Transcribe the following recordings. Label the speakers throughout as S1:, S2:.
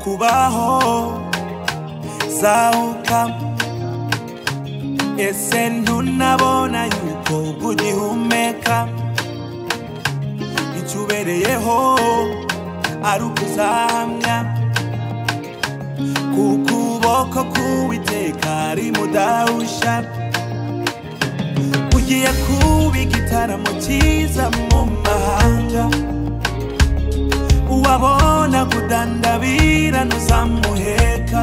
S1: kubaho zahuka ese ntunabona yuko ugihumeka icyubereyeho ari ukuzahamya kukuboko k'Uwiteka ari mudahusha ugiye kuba igitaramo cyiza mu mahanga uwabona kudandabira ntuzamuheka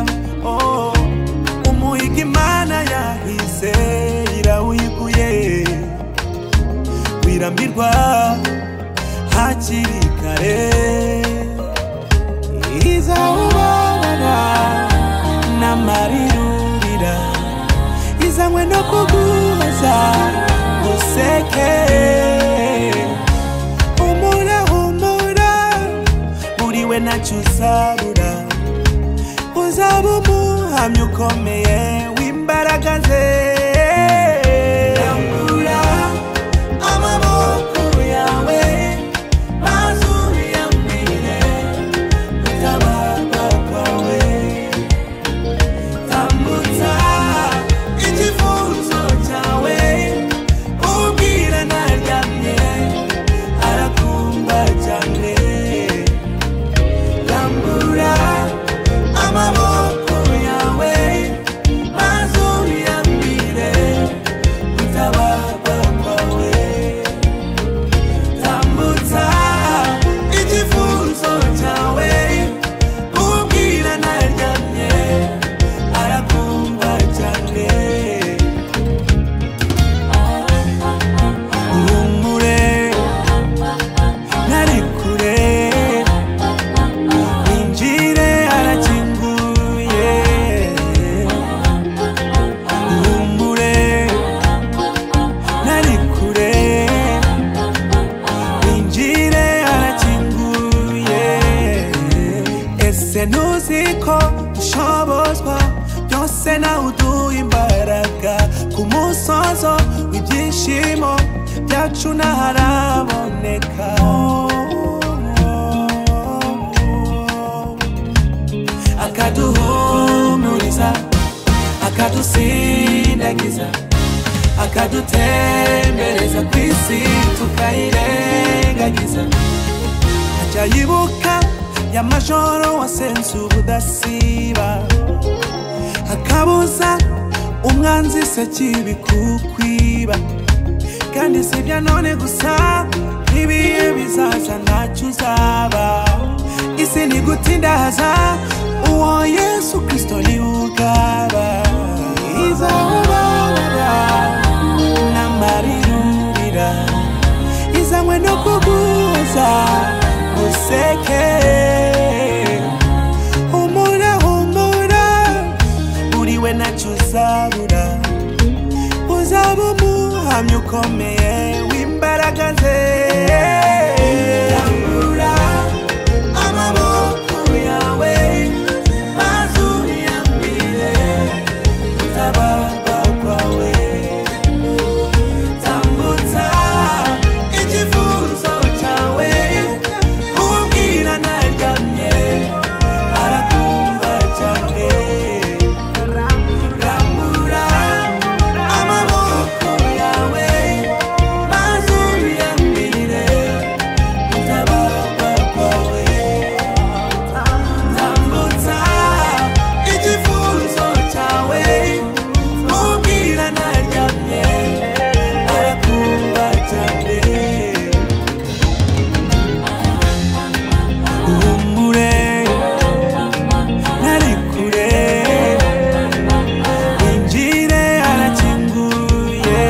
S1: umuhiga Imana yahise irawiguye wirambirwa hakiri kare izawubabara n'amarirurira izanywe no kugubaza useke humura uriwe ntacyo uzabura uzaba umuhamya ukomeye w'imbaraga ze rambura amaboko yawe maze uyambire gutabarwa kwawe tambutsa icyifuzo cyawe ubwira ntaryamye arakumva cyane rambura amaboko yawe maze uyambire gutabarwa kwawe tambutsa icyifuzo cyawe ubwira ntaryamye arakumva cyane uhumure ntari kure winjire arakinguye uhumure ntari kure winjire arakinguye ese ntuzi ko ushobozwa byose nawe uduha imbaraga ku musozo w'ibyishimo byacu ntaharaboneka akaduhumuriza akadusindagiza akadutembereza ku isi tukayirengagiza ajya yibuka y'amajoro wasenze ubudasiba akabuza umwanzi se kibi kukwiba kandi si ibya none gusa n'ibihe bizaza ntacyo uzaba isi ntigutindahaza uwo Yesu Kristo niwe ugaba izawubabara n'amarirurira izanywe no kuguza useke humura uriwe ntacyo uzabura uzaba umuhamya ukomeye w'imbaraga ze rambura amaboko yawe maze uyambire gutabarwa kwawe tambutsa icyifuzo cyawe ubwira ntaryamye arakumva cyane rambura amaboko yawe maze uyambire gutabarwa kwawe tambutsa icyifuzo cyawe ubwira ntaryamye arakumva cyane uhumure ntari kure winjire arakinguye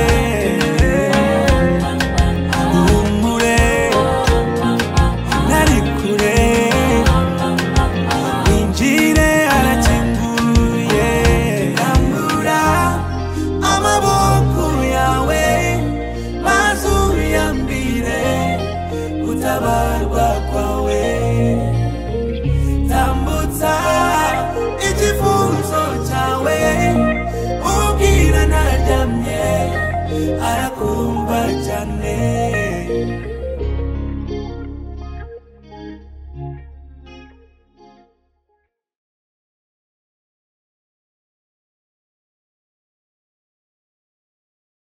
S1: uhumure ntari kure winjire arakinguye rambura amaboko yawe maze uyambire gutabarwa kwawe